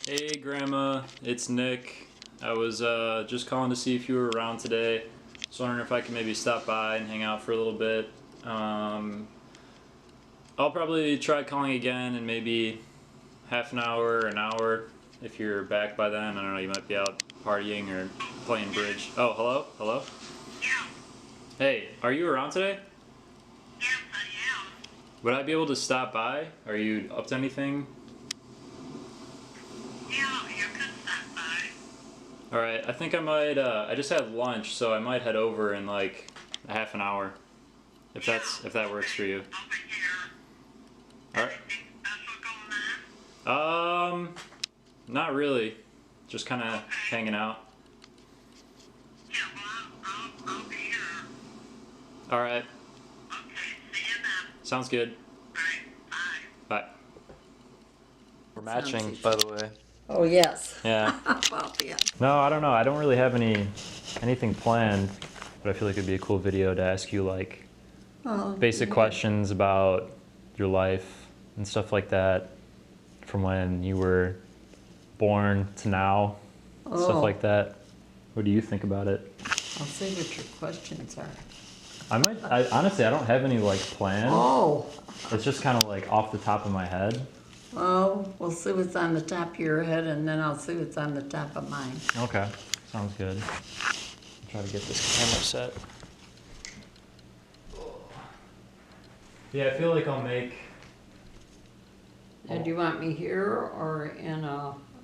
Hey Grandma, it's Nick. I was just calling to see if you were around today. Just wondering if I could maybe stop by and hang out for a little bit. I'll probably try calling again in maybe half an hour. If you're back by then, I don't know, you might be out partying or playing bridge. Oh, hello? Hello? Yeah. Hey, are you around today? Yes, I am. Would I be able to stop by? Are you up to anything? Yeah, you could stop by. Alright, I think I might, I just had lunch, so I might head over in like a half an hour. If that works for you. Over here. Alright. Anything special going on? Not really. Just kind of hanging out. Yeah, well, I'll be here. Alright, Okay, see you then. sounds good. Bye. Bye. Bye. We're Sounds matching, easy. by the way. Oh, yes. Yeah. Well, yeah. No, I don't know. I don't really have anything planned, but I feel like it'd be a cool video to ask you like Oh, basic yeah. questions about your life and stuff like that, from when you were born to now, Oh. stuff like that. What do you think about it? I'll see what your questions are. Honestly, I don't have any like planned. Oh. It's just kind of like off the top of my head. Oh, we'll see what's on the top of your head, and then I'll see what's on the top of mine. Okay, sounds good. I'll try to get this camera set. Yeah, I feel like I'll make. And do you want me here or in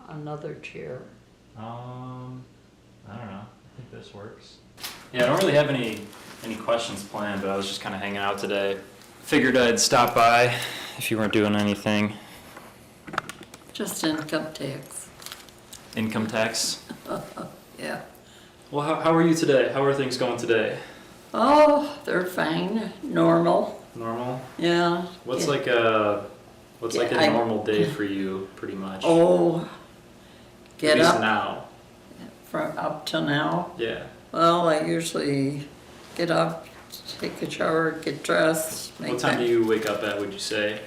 another chair? I don't know. I think this works. Yeah, I don't really have any questions planned, but I was just kind of hanging out today. Figured I'd stop by if you weren't doing anything. Just income tax. Income tax. Yeah. Well, how are you today? How are things going today? Oh, they're fine. Normal. Normal. Yeah. What's Yeah. like a I- normal day for you, pretty much? Oh, get At least up now. from up to now. Yeah. Well, I usually get up, take a shower, get dressed. What time do you wake up at, would you say?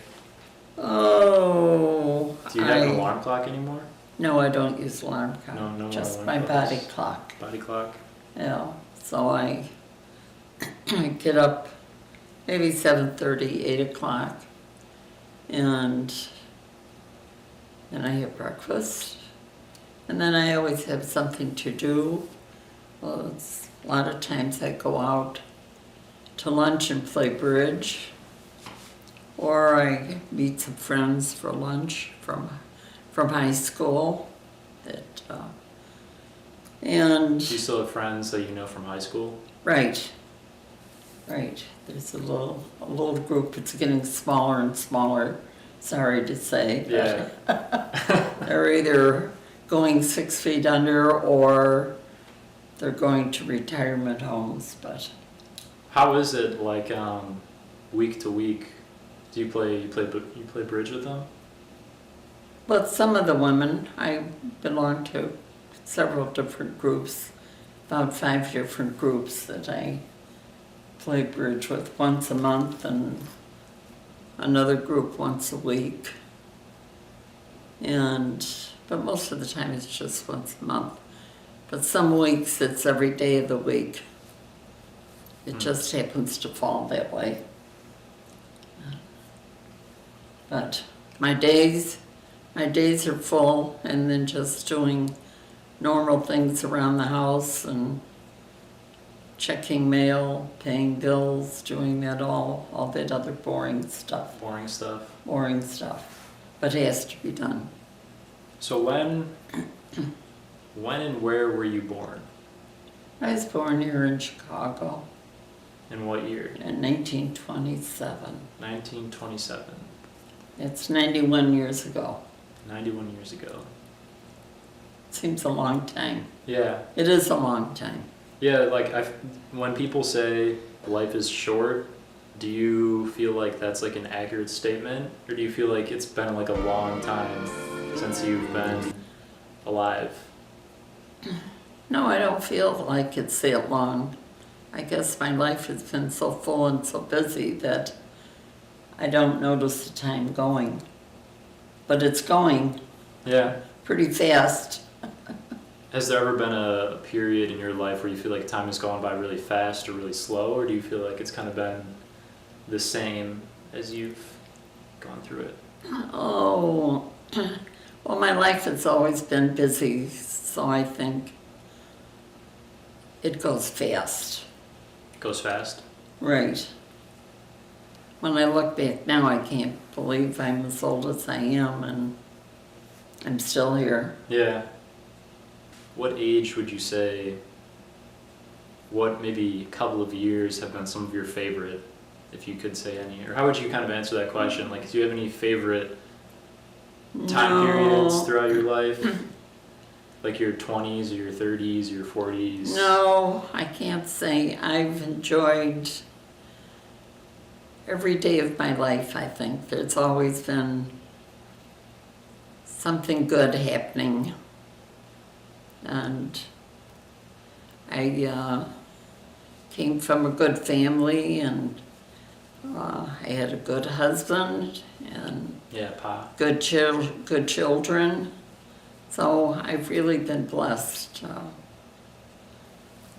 Oh. Do you have an alarm clock anymore? No, I don't use alarm clock. No, no Just alarm my clocks. body clock. Body clock? Yeah. So I get up maybe 7:30, 8 o'clock, and then I have breakfast, and then I always have something to do. Well, a lot of times I go out to lunch and play bridge, or I meet some friends for lunch from high school. And Do you still have friends that you know from high school? right. There's a little group. It's getting smaller and smaller. Sorry to say. Yeah. They're either going 6 feet under or they're going to retirement homes. But How is it like week to week? Do you play bridge with them? some of the women, I belong to several different groups, about 5 different groups that I play bridge with once a month, and another group once a week. But most of the time it's just once a month. But some weeks it's every day of the week. It just happens to fall that way. But my days are full, and then just doing normal things around the house and checking mail, paying bills, doing that all that other boring stuff. Boring stuff. Boring stuff, but it has to be done. So when and where were you born? I was born here in Chicago In what year? in 1927. 1927. It's 91 years ago. 91 years ago. Seems a long time. Yeah. It is a long time. Yeah, like when people say life is short, do you feel like that's like an accurate statement? Or do you feel like it's been like a long time since you've been alive? No, I don't feel like it's that long. I guess my life has been so full and so busy that I don't notice the time going. But it's going. Yeah. pretty fast. Has there ever been a period in your life where you feel like time has gone by really fast or really slow, or do you feel like it's kind of been the same as you've gone through it? Oh, well, my life has always been busy, so I think it goes fast. It goes fast? Right. When I look back now, I can't believe I'm as old as I am and I'm still here. Yeah. What age would you say, what maybe couple of years have been some of your favorite, if you could say any? Or how would you kind of answer that question? Like, do you have any favorite time periods throughout your life? Like your 20s or your 30s or your 40s? No, I can't say. I've enjoyed every day of my life, I think. There's always been something good happening. And I came from a good family, and I had a good husband and Yeah, Pa. good children. So I've really been blessed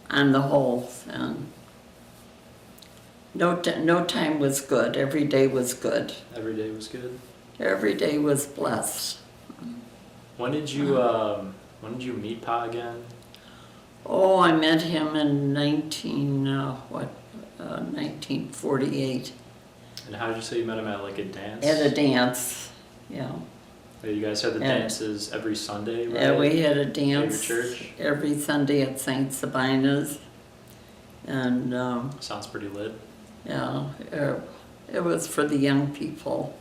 on the whole. And no time was good. Every day was good. Every day was good. Every day was blessed. When did you meet Pa again? Oh, I met him in 1948 And how did you say you met him at, like, a dance? at a dance. Yeah. You guys had the dances every Sunday, right? Yeah, we had a dance church? every Sunday at St. Sabina's. And Sounds pretty lit. yeah, it was for the young people.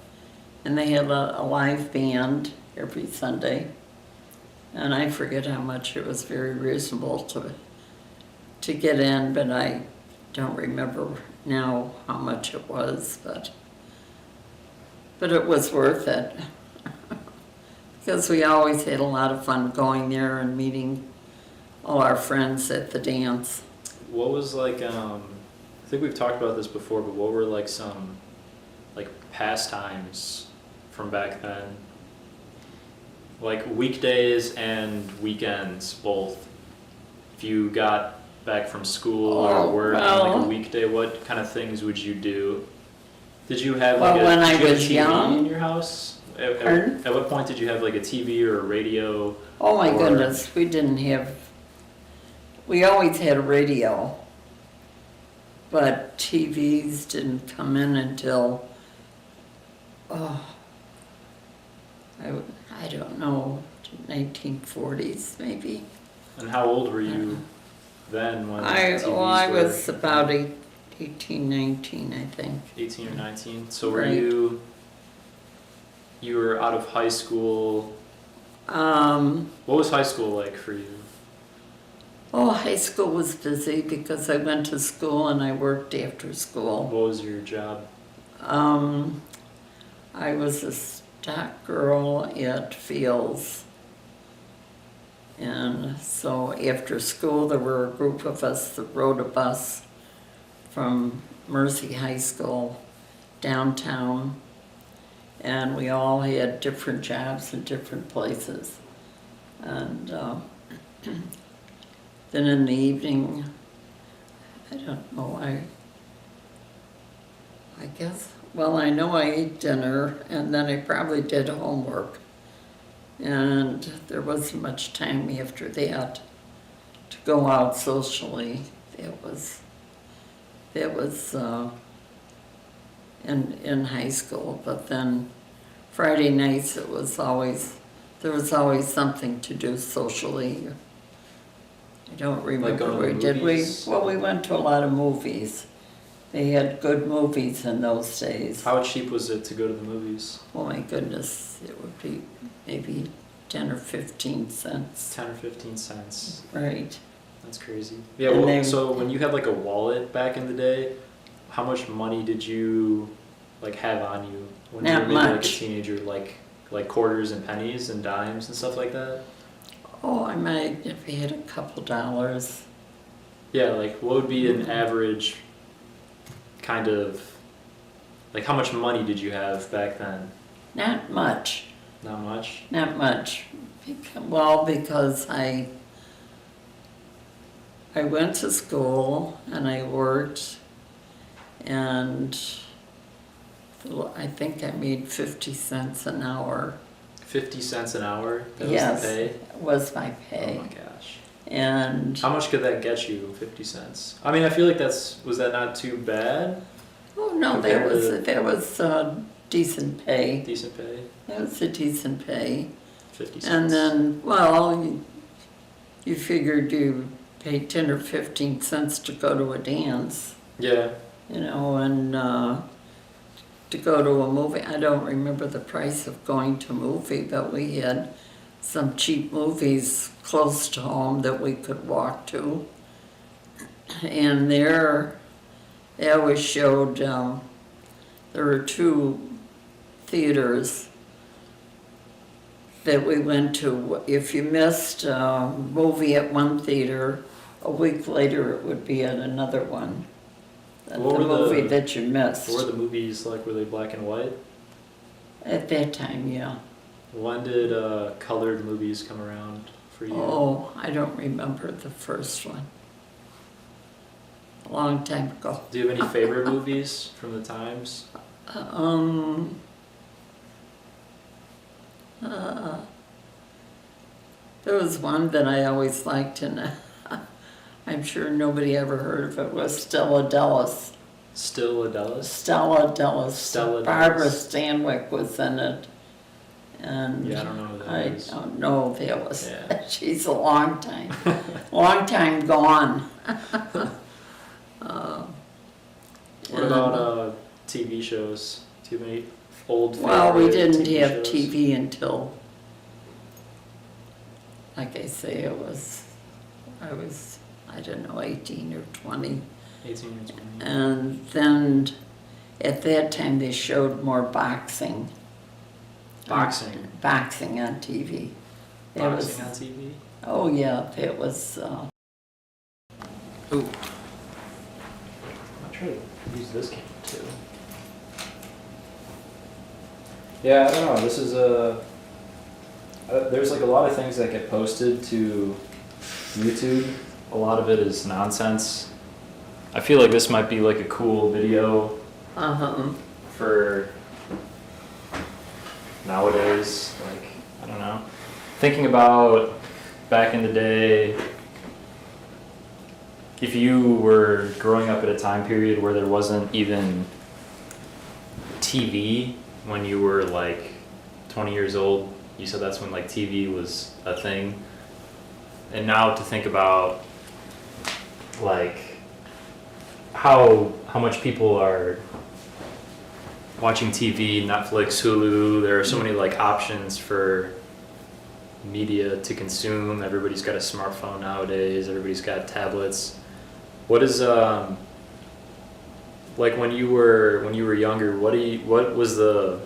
And they had a live band every Sunday. And I forget how much. It was very reasonable to get in, but I don't remember now how much it was, but it was worth it. Because we always had a lot of fun going there and meeting all our friends at the dance. What was like, I think we've talked about this before, but what were like some like pastimes from back then? Like weekdays and weekends, both. If you got back from school or work on like a weekday, what kind of things would you do? Did you have like when did I you have was a TV young? in your house? Pardon? At what point did you have like a TV or a radio? Oh my Or- goodness, we always had a radio, but TVs didn't come in until, I don't know, 1940s maybe. And how old were you then when TVs I were was about 18, 19, I think. 18 or 19? So were Right. you were out of high school. Um, What was high school like for you? high school was busy because I went to school and I worked after school. What was your job? I was a stock girl at Fields. And so after school, there were a group of us that rode a bus from Mercy High School downtown. And we all had different jobs in different places. And then in the evening, I don't know, I guess, well, I know I ate dinner and then I probably did homework. And there wasn't much time after that to go out socially. That was in high school, but then Friday nights there was always something to do socially. I don't remember going to where the did we? movies? Well, we went to a lot of movies. They had good movies in those days. How cheap was it to go to the movies? Oh my goodness, it would be maybe 10 or 15 cents. 10 or 15 cents. Right. That's crazy. Yeah, And well, they- so when you had like a wallet back in the day, how much money did you like have on you when you Not were maybe like a much. teenager, like quarters and pennies and dimes and stuff like that? Oh, I might have had a couple dollars. Yeah, like what would be an average kind of, like how much money did you have back then? Not much, Not much? not much. Well, because I went to school and I worked, and I think I made 50 cents an hour. 50 cents an hour? That Yes, was the pay? was my pay. Oh my gosh. And How much could that get you, 50 cents? I mean, I feel like was that not too bad? oh no, Compared to- there was decent pay. Decent pay? That was a decent pay. 50 cents. And then, well, you figured you paid 10 or 15 cents to go to a dance, Yeah. you know, and to go to a movie. I don't remember the price of going to a movie, but we had some cheap movies close to home that we could walk to. And they always showed, there were 2 theaters that we went to. If you missed a movie at one theater, a week later it would be at another one. The What were the- movie that you missed. Were the movies like, were they black and white? At that time, yeah. When did colored movies come around for you? Oh, I don't remember the first one. A long time ago. Do you have any favorite movies from the times? There was one that I always liked, and I'm sure nobody ever heard of it, was Stella Dallas. Still Adelis? Stella Dallas. Stella Barbara Dallas. Stanwyck was in it. And Yeah, I don't know who that I is. don't know, that was, Yeah. she's a long time gone. What about TV shows? Do you have any old Well, we favorite didn't TV have shows? TV until, like I say, I don't know, 18 or 20. 18 or 20. And then at that time they showed more boxing. Boxing? Boxing on TV. That was- Boxing on TV? Oh yeah, that was, Ooh. I'm trying to use this camera too. Yeah, I don't know. This is there's like a lot of things that get posted to YouTube. A lot of it is nonsense. I feel like this might be like a cool video for nowadays. Like, I don't know. Thinking about back in the day, if you were growing up at a time period where there wasn't even TV when you were like 20 years old, you said that's when like TV was a thing. And now to think about like how much people are watching TV, Netflix, Hulu, there are so many like options for media to consume. Everybody's got a smartphone nowadays, everybody's got tablets. What is like when you were younger, what was the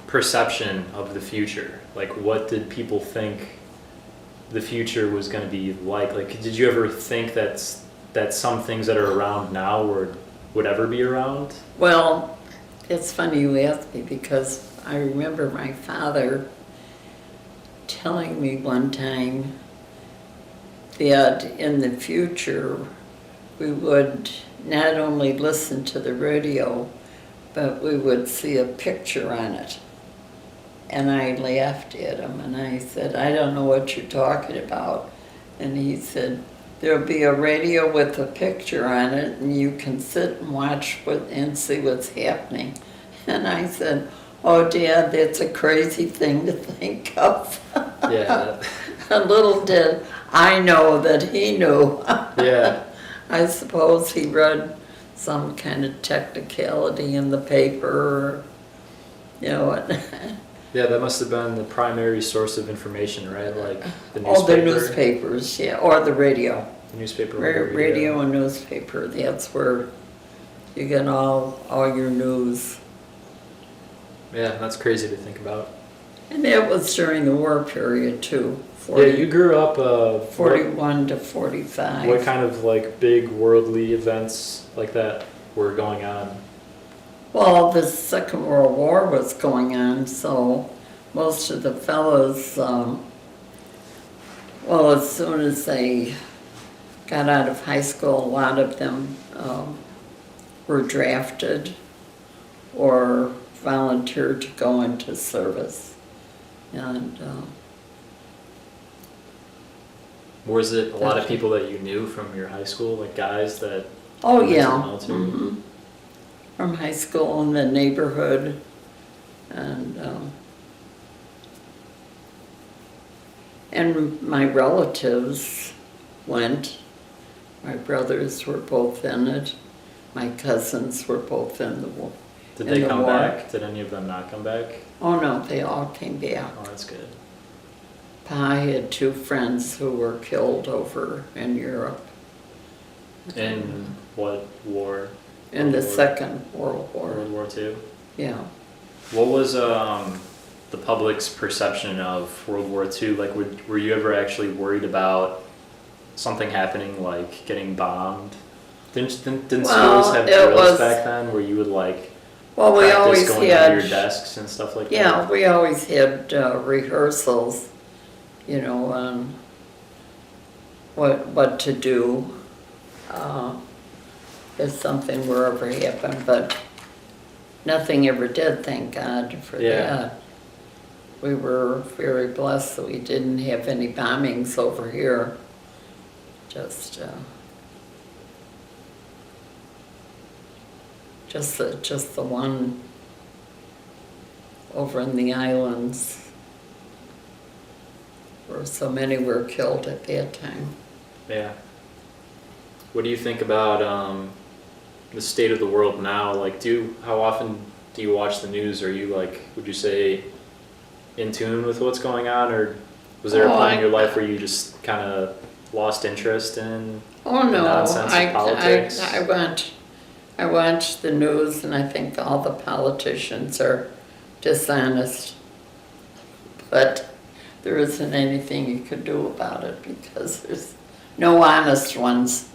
perception of the future? Like, what did people think the future was going to be like? Like, did you ever think that some things that are around now would ever be around? well, it's funny you ask me, because I remember my father telling me one time that in the future we would not only listen to the radio, but we would see a picture on it. And I laughed at him and I said, I don't know what you're talking about. And he said, there'll be a radio with a picture on it and you can sit and watch and see what's happening. And I said, oh Dad, that's a crazy thing to think of. Yeah. And little did I know that he knew. Yeah. I suppose he read some kind of technicality in the paper, you know. Yeah, that must have been the primary source of information, right? Like the newspaper. All the newspapers, yeah, or the radio. The newspaper. Or the Radio and newspaper, that's where you get all your news. Yeah, that's crazy to think about. And that was during the war period too. Yeah, you grew up 41 to 45. What kind of like big worldly events like that were going on? Well, the Second World War was going on, so most of the fellows Well, as soon as they got out of high school, a lot of them were drafted or volunteered to go into service. And Was it a lot of people that you knew from your high school, like guys that oh went to the yeah, military? from high school in the neighborhood, and my relatives went. My brothers were both in it. My cousins were both in the war. Did they come back? Did any of them not come back? Oh no, they all came back. Oh, that's good. Pa had 2 friends who were killed over in Europe. In what war? In the World War- Second World War. World War II? Yeah. What was the public's perception of World War II? Like, were you ever actually worried about something happening, like getting bombed? Didn't Well, schools have it drills was- back then where you would like Well, we practice always going had, under your desks and stuff like yeah, that? we always had rehearsals, you know, on what to do if something were ever happened, but nothing ever did, thank God for Yeah. that. We were very blessed that we didn't have any bombings over here. Just the one over in the islands where so many were killed at that time. Yeah. What do you think about the state of the world now? Like, how often do you watch the news? Are you like, would you say, in tune with what's going on, or was there a point in your life where you just kind of lost interest in Oh no, nonsense of politics? I watch the news and I think all the politicians are dishonest. But there isn't anything you could do about it because there's no honest ones.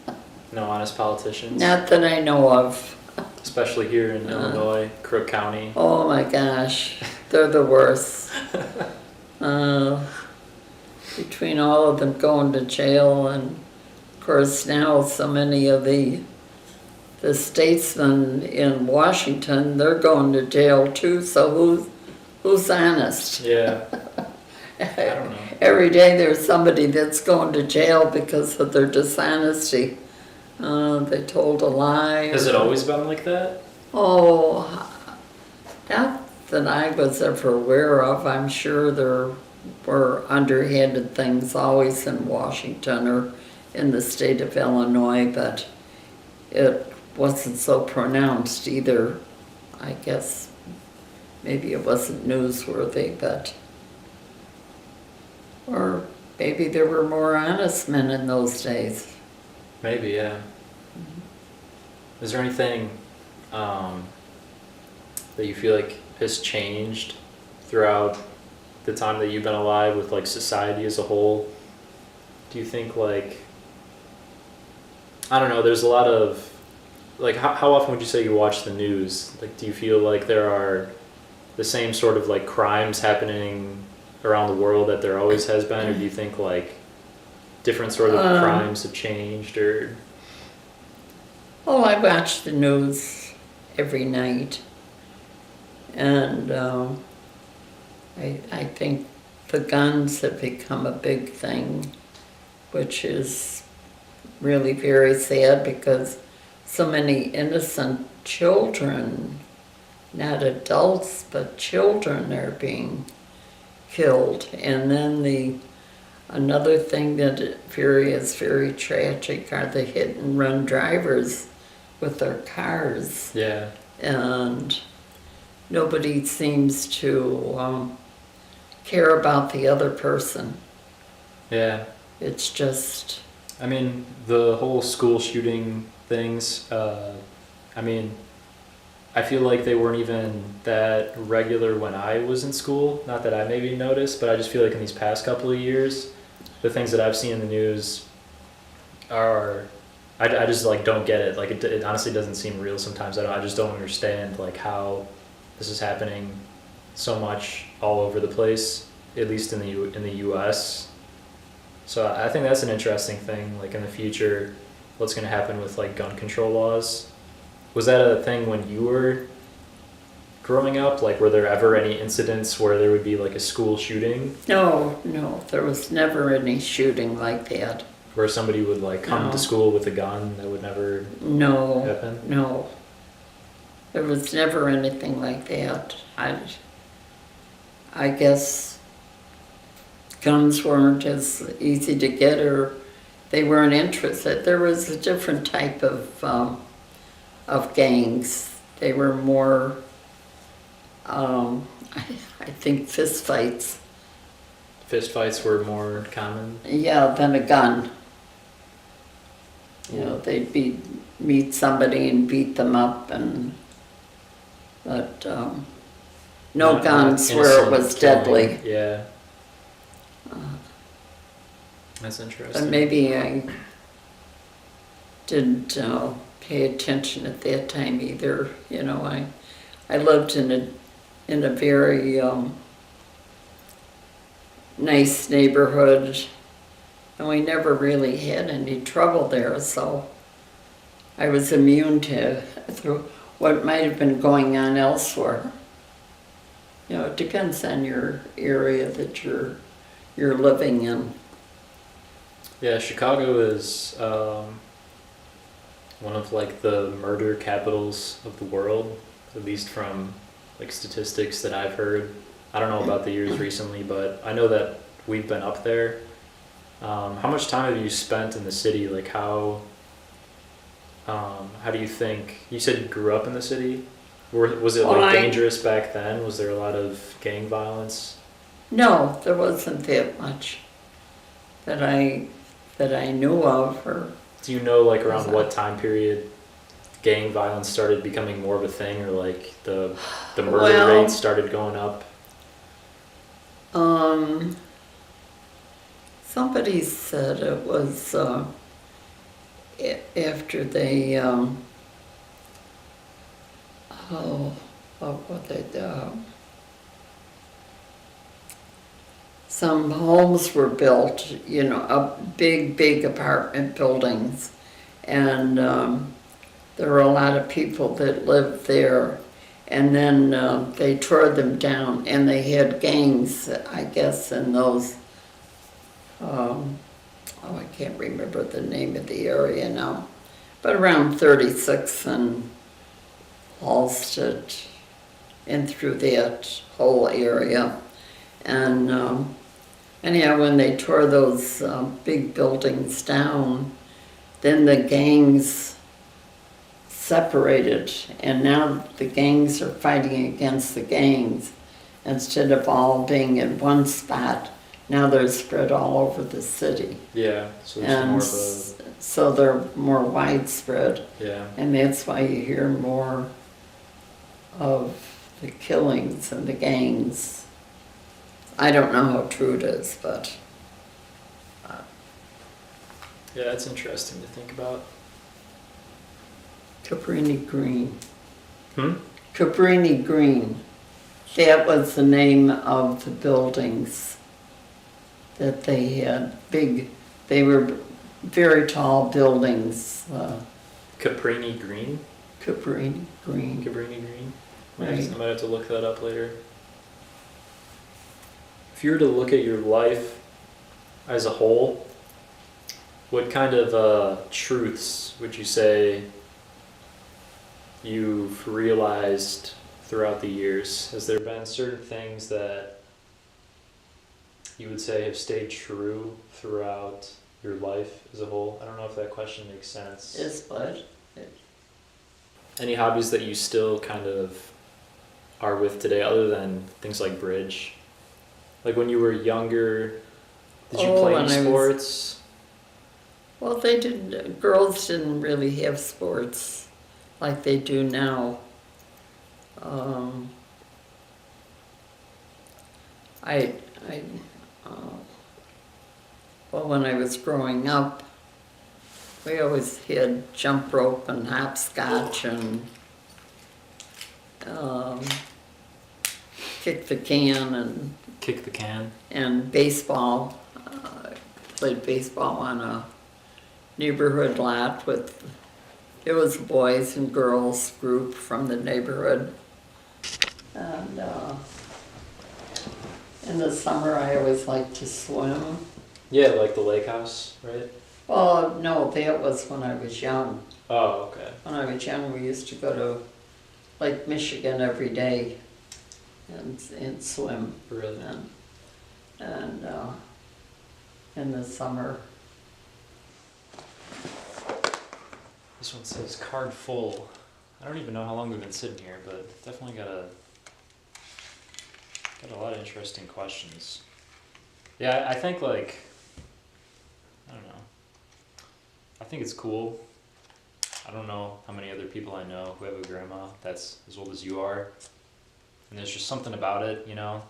No honest politicians? Not that I know of. Especially here in Illinois, Crook County. Oh my gosh, they're the worst. Between all of them going to jail, and of course now so many of the statesmen in Washington, they're going to jail too, so who's honest? Yeah. I don't know. Every day there's somebody that's going to jail because of their dishonesty. They told a lie. Has it always been like that? Oh, not that I was ever aware of. I'm sure there were underhanded things always in Washington or in the state of Illinois, but it wasn't so pronounced either. I guess maybe it wasn't newsworthy, or maybe there were more honest men in those days. Maybe, yeah. Is there anything that you feel like has changed throughout the time that you've been alive with like society as a whole? Do you think like, I don't know, there's a lot of, like how often would you say you watch the news? Like, do you feel like there are the same sort of like crimes happening around the world that there always has been, or do you think like different sort of crimes have changed, or? Oh, I watch the news every night, and I think the guns have become a big thing, which is really very sad because so many innocent children, not adults, but children are being killed. And then another thing that is very tragic are the hit and run drivers with their cars. Yeah. And nobody seems to care about the other person. Yeah. It's just... I mean, the whole school shooting things, I mean, I feel like they weren't even that regular when I was in school. Not that I maybe noticed, but I just feel like in these past couple of years, the things that I've seen in the news are, I just like don't get it. Like it honestly doesn't seem real sometimes. I just don't understand like how this is happening so much all over the place, at least in the U.S. So I think that's an interesting thing, like in the future, what's going to happen with like gun control laws. Was that a thing when you were growing up? Like, were there ever any incidents where there would be like a school shooting No, there was never any shooting like that. where somebody would like come No. to school with a gun? That would never No, happen? no. There was never anything like that. I guess guns weren't as easy to get, or they weren't interested. There was a different type of gangs. They were more, I think, fist fights. Fist fights were more common? Yeah, than a gun. You know, they'd meet somebody and beat them up, but no Not guns where it innocent was killing. deadly. Yeah. That's But interesting. maybe I didn't pay attention at that time either. You know, I lived in a very nice neighborhood, and we never really had any trouble there. So I was immune to what might have been going on elsewhere. You know, it depends on your area that you're living in. Yeah, Chicago is one of like the murder capitals of the world, at least from like statistics that I've heard. I don't know about the years recently, but I know that we've been up there. How much time have you spent in the city? Like how do you think, you said you grew up in the city? Was it Well, like dangerous back then? Was there a lot of gang violence? No, there wasn't that much that I knew of. Or Do you know like around what time period gang violence started becoming more of a thing, or like the murder Well, rates started going up? somebody said it was after they what they some homes were built, you know, big apartment buildings, and there were a lot of people that lived there, and then they tore them down, and they had gangs, I guess, in those, I can't remember the name of the area now, but around 36th and Halsted and through that whole area. And anyhow, when they tore those big buildings down, then the gangs separated, and now the gangs are fighting against the gangs. Instead of all being in one spot, now they're spread all over the city. Yeah, so there's And more of so they're more widespread, a, yeah. and that's why you hear more of the killings and the gangs. I don't know how true it is, but Yeah, that's interesting to think about. Cabrini Green. Hmm? Cabrini Green. That was the name of the buildings that they had. They were very tall buildings. Caprini Green? Cabrini Green. Cabrini Green? Right. I might have to look that up later. If you were to look at your life as a whole, what kind of truths would you say you've realized throughout the years? Has there been certain things that you would say have stayed true throughout your life as a whole? I don't know if that question makes sense. Is what? Any hobbies that you still kind of are with today, other than things like bridge? Like when you were younger, did you play any sports? Well, they didn't. Girls didn't really have sports like they do now. Well, when I was growing up, we always had jump rope and hopscotch and kick the can Kick the can. and baseball. played baseball on a neighborhood lot with, it was a boys and girls group from the neighborhood. And in the summer, I always liked to swim. Yeah, like the lake house, right? Oh, no, that was when I was young. Oh, okay. When I was young, we used to go to Lake Michigan every day and swim. Really? And in the summer. This one says card full. I don't even know how long we've been sitting here, but definitely got a lot of interesting questions. Yeah, I think like, I don't know. I think it's cool. I don't know how many other people I know who have a grandma that's as old as you are. And there's just something about it, you know?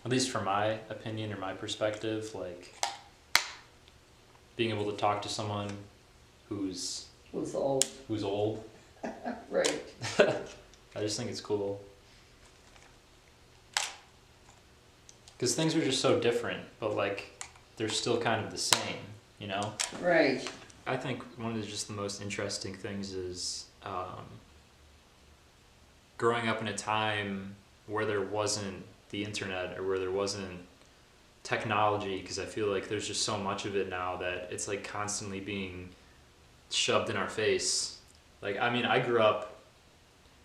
At least from my opinion or my perspective, like being able to talk to someone who's old. who's old. Right. I just think it's cool. Because things are just so different, but like they're still kind of the same, you know? Right. I think one of just the most interesting things is growing up in a time where there wasn't the internet or where there wasn't technology, because I feel like there's just so much of it now that it's like constantly being shoved in our face. Like, I mean, I grew up,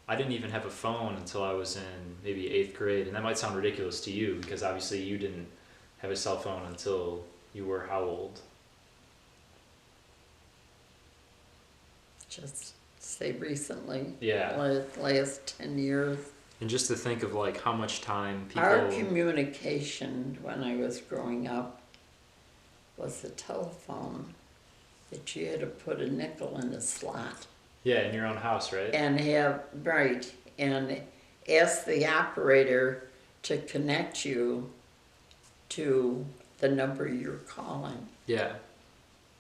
I didn't even have a phone until I was in maybe 8th grade, and that might sound ridiculous to you because obviously you didn't have a cell phone until you were how old? Just say recently. Yeah. Last 10 years. And just to think of like how much time people... Our communication when I was growing up was the telephone that you had to put a nickel in a slot. Yeah, in your own house, right? And and ask the operator to connect you to the number you're calling. Yeah,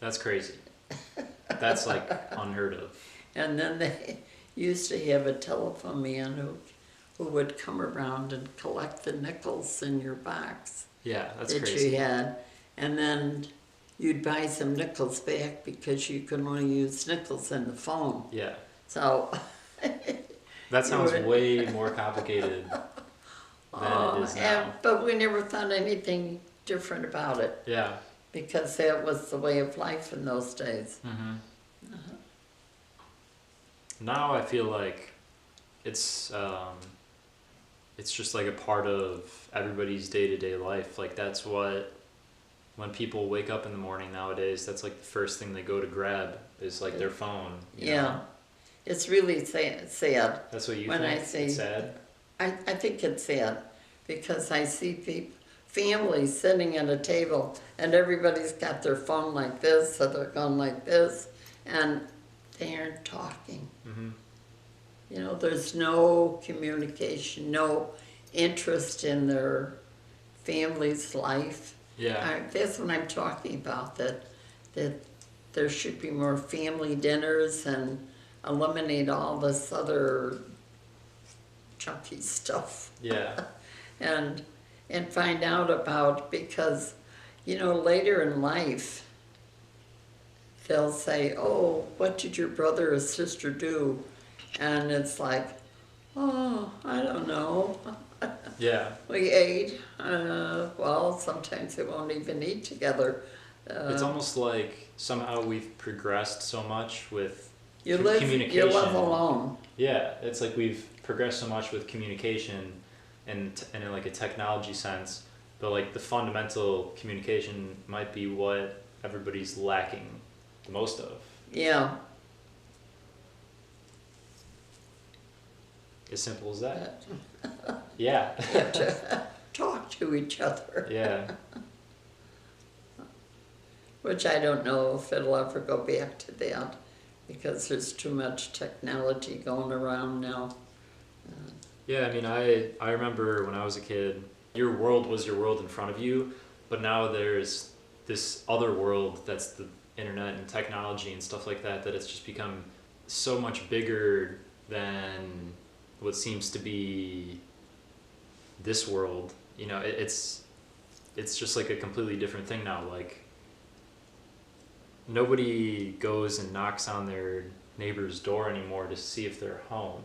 that's crazy. That's like unheard of. And then they used to have a telephone man who would come around and collect the nickels in your box. Yeah, that's that crazy. You had. And then you'd buy some nickels back because you could only use nickels in the phone. Yeah. So that sounds way more complicated than it is now. But we never thought anything different about it. Yeah. Because that was the way of life in those days. Mm-hmm. Now I feel like it's just like a part of everybody's day-to-day life. Like that's what, when people wake up in the morning nowadays, that's like the first thing they go to grab is like their phone. You know? It's really sad. That's what you when think? I say, it's sad? I think it's sad because I see families sitting at a table and everybody's got their phone like this or they're going like this and they aren't talking. Mm-hmm. You know, there's no communication, no interest in their family's life. Yeah. That's what I'm talking about, that there should be more family dinners and eliminate all this other junky stuff. Yeah. and find out about, because, you know, later in life, they'll say, oh, what did your brother or sister do? And it's like, oh, I don't know. Yeah. We ate. Well, sometimes they won't even eat together. It's almost like somehow we've progressed so much with you communication. live alone. Yeah, it's like we've progressed so much with communication and in like a technology sense, but like the fundamental communication might be what everybody's lacking the most of. Yeah. As simple as that. Yeah. You have to talk to each other. Yeah. Which I don't know if it'll ever go back to that, because there's too much technology going around now. Yeah, I mean, I remember when I was a kid, your world was your world in front of you, but now there's this other world that's the internet and technology and stuff like that, that it's just become so much bigger than what seems to be this world. You know, it's just like a completely different thing now. Like, nobody goes and knocks on their neighbor's door anymore to see if they're home.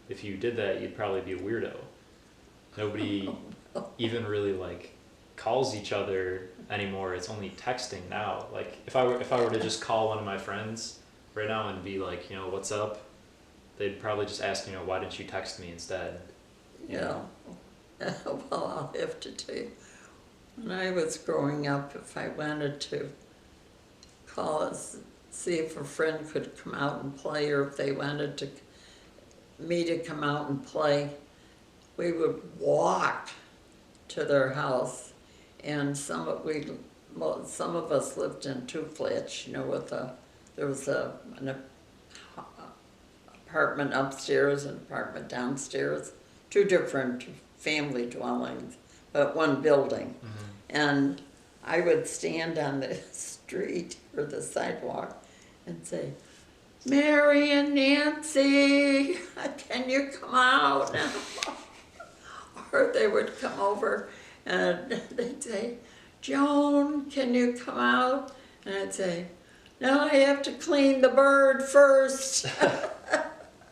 If you did that, you'd probably be a weirdo. Nobody even really like calls each other anymore. It's only texting now. Like if I were to just call one of my friends right now and be like, you know, what's up? They'd probably just ask, you know, why didn't you text me instead? You know? Well, I'll have to tell you, when I was growing up, if I wanted to call us, see if a friend could come out and play, or if they wanted me to come out and play, we would walk to their house, and some of us lived in two flats, you know, there was an apartment upstairs and apartment downstairs, two different family dwellings, but one building. Mm-hmm. And I would stand on the street or the sidewalk and say, Mary and Nancy, can you come out now? Or they would come over and they'd say, Joan, can you come out? And I'd say, no, I have to clean the bird first.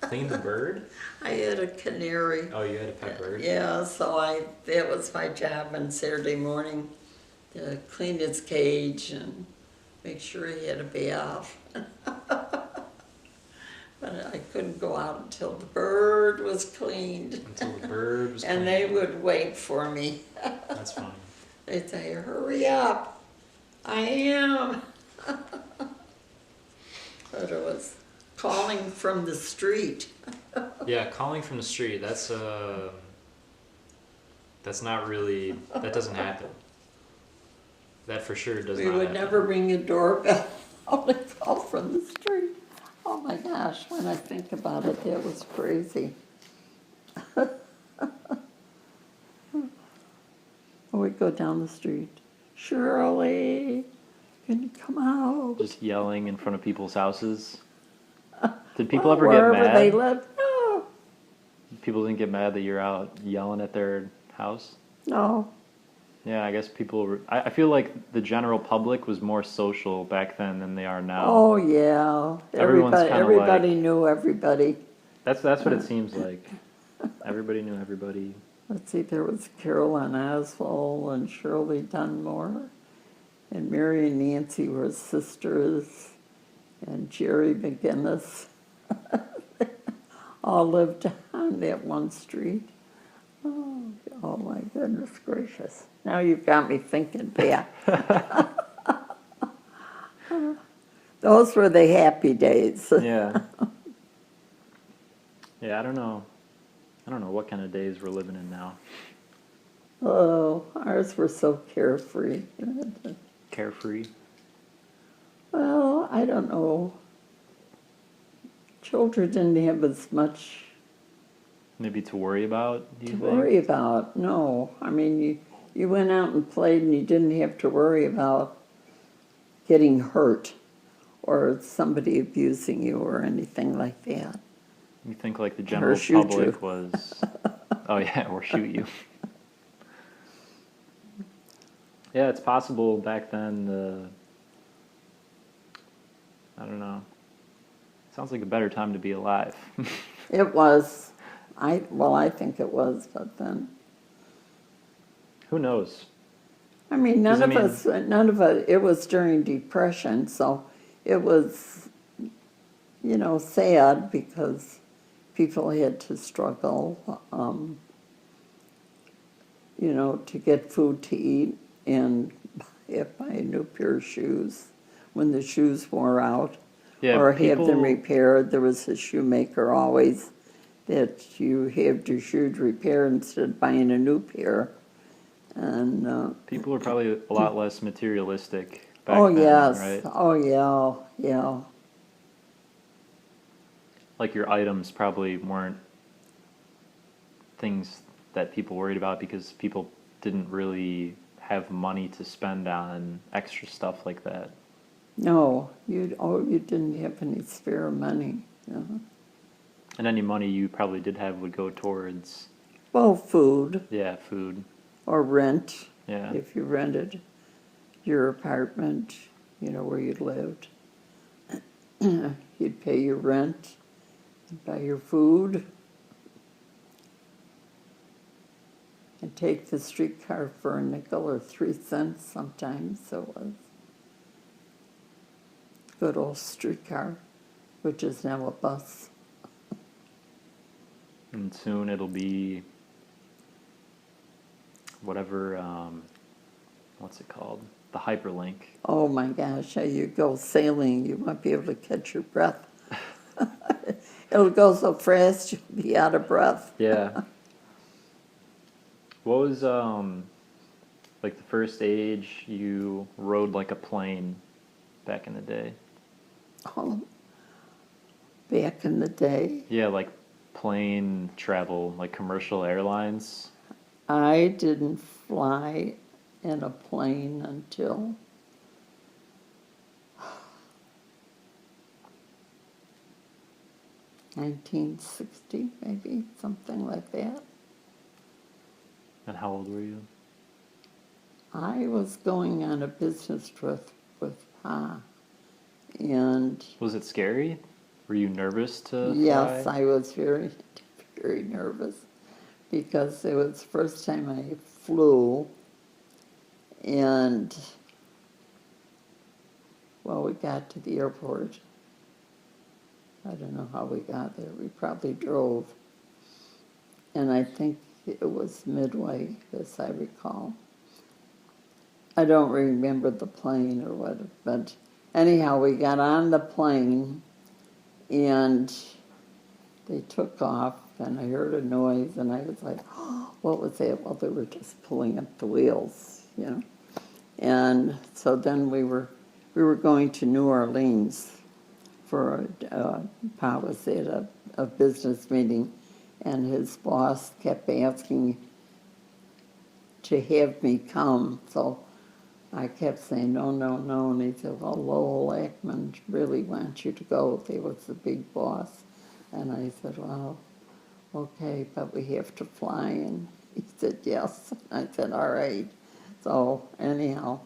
Clean the bird? I had a canary. Oh, you had a pet bird? Yeah, so that was my job on Saturday morning, to clean his cage and make sure he had a bath. But I couldn't go out until the bird was cleaned. Until the bird was And they would wait for me. That's funny. They'd say, hurry up, I am. But it was calling from the street. Yeah, calling from the street, that's not really, that doesn't happen. That for sure does We not would happen. never ring a doorbell, only call from the street. Oh my gosh, when I think about it, that was crazy. We'd go down the street, Shirley, can you come out? Just yelling in front of people's houses. Did people Well, ever get wherever mad? they lived, no, People didn't get mad that you're out yelling at their house? no. Yeah, I guess people. I feel like the general public was more social back then than they are now. Oh, yeah. Everyone's kinda Everybody knew everybody. That's what it seems like. Everybody knew everybody. Let's see, there was Carolyn Oswald and Shirley Dunmore, and Mary and Nancy were sisters, and Jerry McGinnis. All lived on that one street. Oh my goodness gracious. Now you've got me thinking back. Those were the happy days. Yeah. Yeah, I don't know. I don't know what kind of days we're living in now. Oh, ours were so carefree. Carefree. Well, I don't know. Children didn't have as much Maybe to worry about, do you to think? worry about. No, I mean, you went out and played and you didn't have to worry about getting hurt or somebody abusing you or anything like that. You think like the general shoot public you. was... Oh yeah, or shoot you. Yeah, it's possible back then, I don't know. Sounds like a better time to be alive. It was. I think it was, but then, Who knows? I mean, none Does of it us, it was during Depression, so it was, sad because people had to struggle, to get food to eat and buy a new pair of shoes when the shoes wore out, Yeah, or have them people- repaired. There was a shoemaker always that you have your shoes repaired instead of buying a new pair. And People are probably a lot less materialistic back oh then, yes, right? oh yeah. Like your items probably weren't things that people worried about because people didn't really have money to spend on extra stuff like that. No, you didn't have any spare money. And any money you probably did have would go towards, Well, food yeah, food. or rent, Yeah. if you rented your apartment, where you lived. You'd pay your rent, buy your food, and take the streetcar for a nickel or 3 cents sometimes it was. Good old streetcar, which is now a bus. And soon it'll be whatever, what's it called? The hyperlink. Oh my gosh, how you go sailing, you won't be able to catch your breath. It'll go so fast, you'll be out of breath. Yeah. What was, like the first age you rode like a plane back in the day? Oh, back in the day, Yeah, like plane travel, like commercial airlines. I didn't fly in a plane until $1960, maybe, something like that. And how old were you? I was going on a business trip with Pa, and Was it scary? Were you nervous to yes, fly? I was very, very nervous because it was the first time I flew, and well, we got to the airport. I don't know how we got there. We probably drove, and I think it was Midway, as I recall. I don't remember the plane or what, but anyhow, we got on the plane, and they took off, and I heard a noise, and I was like, oh, what was that? Well, they were just pulling up the wheels, you know. And so then we were going to New Orleans for Pa was at a business meeting, and his boss kept asking to have me come, so I kept saying, no, no, no, and he said, well, Lowell Ackman really wants you to go. He was the big boss. And I said, well, okay, but we have to fly. And he said, yes. I said, all right. So anyhow,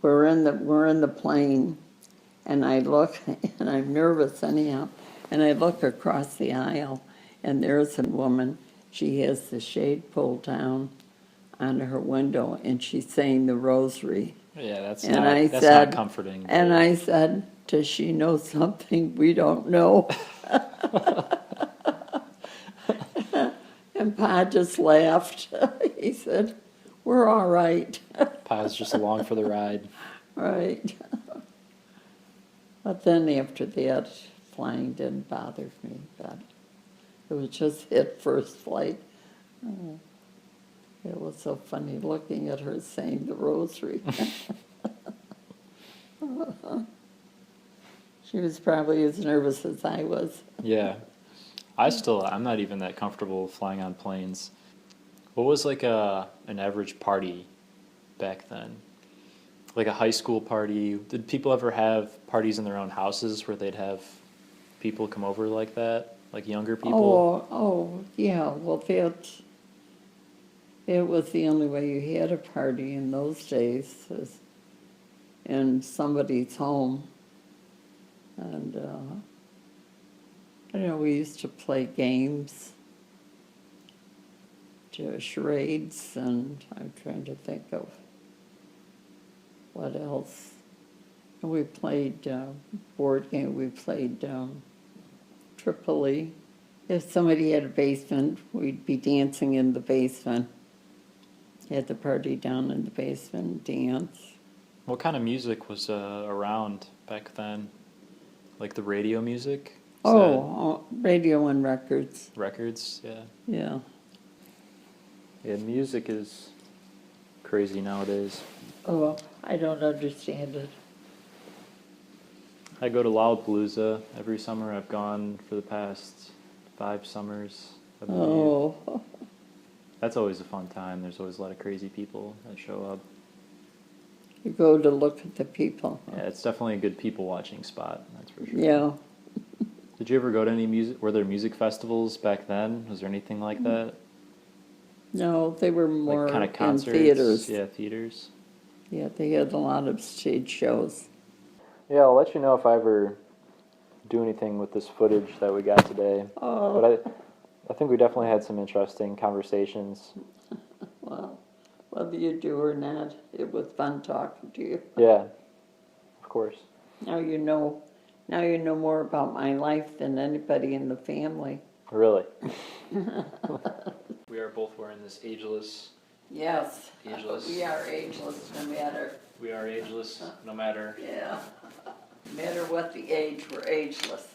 we're in the plane, and I look, and I'm nervous anyhow, and I look across the aisle, and there's a woman. She has the shade pulled down on her window, and she's saying the rosary. Yeah, that's And not I that's said, not comforting. And I said, does she know something we don't know? And Pa just laughed. He said, we're all right. Pa's just along for the ride. Right. But then after that, flying didn't bother me. But it was just that first flight. It was so funny looking at her saying the rosary. She was probably as nervous as I was. Yeah. I'm not even that comfortable flying on planes. What was like an average party back then? Like a high school party? Did people ever have parties in their own houses where they'd have people come over like that? Like younger people? Oh, yeah. Well, it was the only way you had a party in those days, is in somebody's home. And, I know we used to play games, charades, and I'm trying to think of what else. And we played board game, we played Tripoli. If somebody had a basement, we'd be dancing in the basement. Had the party down in the basement, dance. What kind of music was around back then? Like the radio music? Radio and records. Records, yeah. Yeah. Yeah, music is crazy nowadays. Oh, I don't understand it. I go to Lollapalooza every summer. I've gone for the past 5 summers, I believe. Oh. That's always a fun time. There's always a lot of crazy people that show up. You go to look at the people. Yeah, it's definitely a good people watching spot, that's for sure. Yeah. Did you ever go to any music? Were there music festivals back then? Was there anything like that? No, they were more Like kind of in concerts? theaters. Yeah, theaters. Yeah, they had a lot of stage shows. Yeah, I'll let you know if I ever do anything with this footage that we got today. Oh, But I think we definitely had some interesting conversations. well, whether you do or not, it was fun talking to you. Yeah, of course. Now you know more about my life than anybody in the family. Really. We are both wearing this ageless. Yes, Ageless. we are ageless no matter. We are ageless no matter. Yeah, no matter what the age, we're ageless.